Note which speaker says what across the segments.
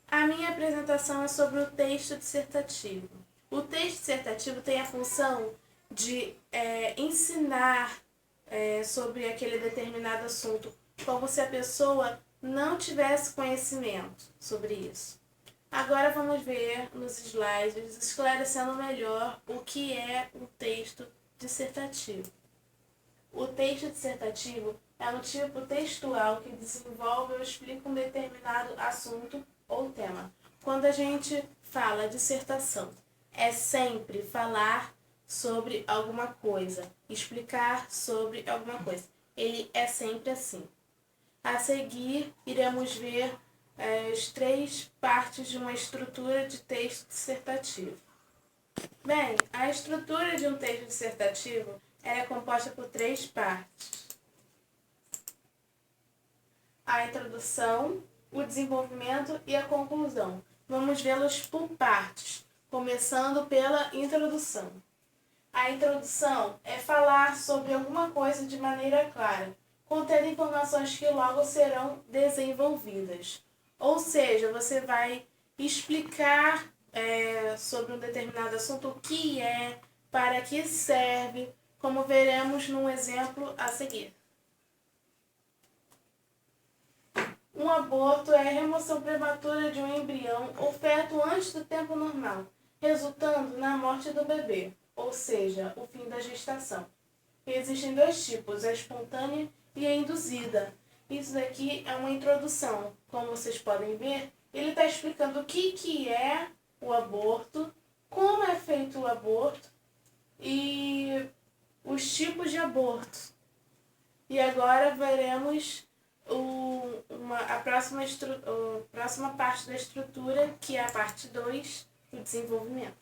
Speaker 1: A minha apresentação é sobre o texto dissertativo. O texto dissertativo tem a função de ensinar sobre aquele determinado assunto, como se a pessoa não tivesse conhecimento sobre isso. Agora vamos ver nos slides, esclarecendo melhor o que é um texto dissertativo. O texto dissertativo é um tipo textual que desenvolve ou explica um determinado assunto ou tema. Quando a gente fala dissertação, é sempre falar sobre alguma coisa, explicar sobre alguma coisa. Ele é sempre assim. A seguir, iremos ver as 3 partes de uma estrutura de texto dissertativo. Bem, a estrutura de um texto dissertativo é composta por 3 partes: a introdução, o desenvolvimento e a conclusão. Vamos vê-los por partes, começando pela introdução. A introdução é falar sobre alguma coisa de maneira clara, contendo informações que logo serão desenvolvidas. Ou seja, você vai explicar sobre um determinado assunto o que é, para que serve, como veremos num exemplo a seguir. Um aborto é a remoção prematura de um embrião ou feto antes do tempo normal, resultando na morte do bebê, ou seja, o fim da gestação. Existem 2 tipos, a espontânea e a induzida. Isso daqui é uma introdução. Como vocês podem ver, ele está explicando o que é o aborto, como é feito o aborto e os tipos de aborto. E agora veremos a próxima parte da estrutura, que é a parte 2, o desenvolvimento.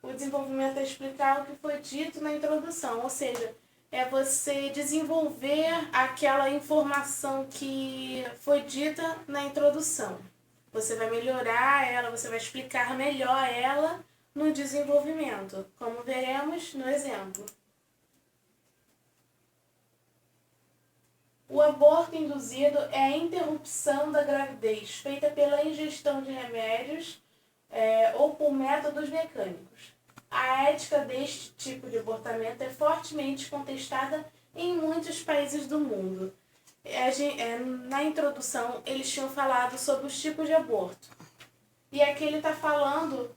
Speaker 1: O desenvolvimento é explicar o que foi dito na introdução, ou seja, é você desenvolver aquela informação que foi dita na introdução. Você vai melhorar ela, você vai explicar melhor ela no desenvolvimento, como veremos no exemplo. O aborto induzido é a interrupção da gravidez feita pela ingestão de remédios ou por métodos mecânicos. A ética deste tipo de abortamento é fortemente contestada em muitos países do mundo. Na introdução, eles tinham falado sobre os tipos de aborto. E aqui ele está falando,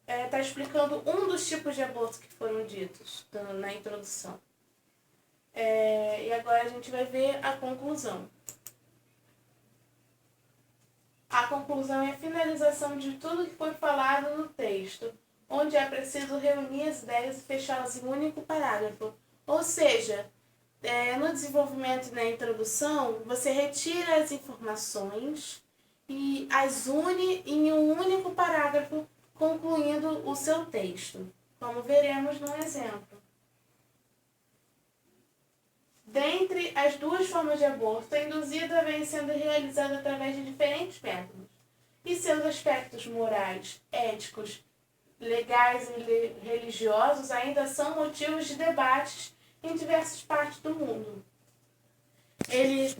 Speaker 1: está explicando um dos tipos de aborto que foram ditos na introdução. E agora a gente vai ver a conclusão. A conclusão é a finalização de tudo que foi falado no texto, onde é preciso reunir as ideias e fechá-las em um único parágrafo. Ou seja, no desenvolvimento e na introdução, você retira as informações e as une em um único parágrafo, concluindo o seu texto, como veremos no exemplo. Dentre as 2 formas de aborto, a induzida vem sendo realizada através de diferentes métodos, e seus aspectos morais, éticos, legais e religiosos ainda são motivos de debates em diversas partes do mundo. Ele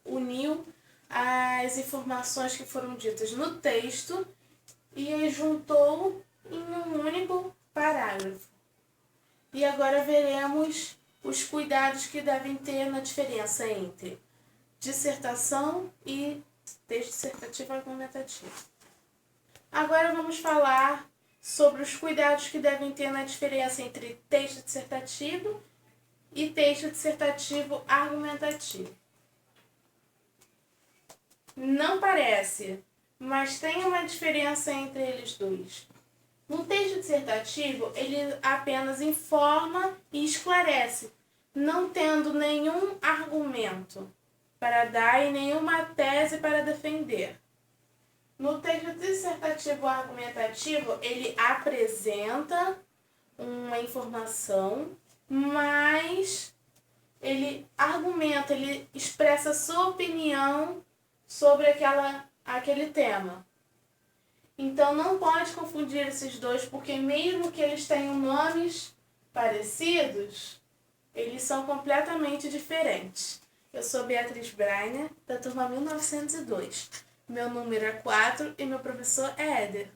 Speaker 1: uniu as informações que foram ditas no texto e juntou em um único parágrafo. E agora veremos os cuidados que devem ter na diferença entre dissertação e texto dissertativo argumentativo. Agora vamos falar sobre os cuidados que devem ter na diferença entre texto dissertativo e texto dissertativo argumentativo. Não parece, mas tem uma diferença entre eles 2. No texto dissertativo, ele apenas informa e esclarece, não tendo nenhum argumento para dar e nenhuma tese para defender. No texto dissertativo argumentativo, ele apresenta uma informação, mas ele argumenta, ele expressa sua opinião sobre aquele tema. Então não pode confundir esses 2, porque mesmo que eles tenham nomes parecidos, eles são completamente diferentes. Eu sou Beatriz Breiner, da turma 1902. Meu número é 4 e meu professor é Éder.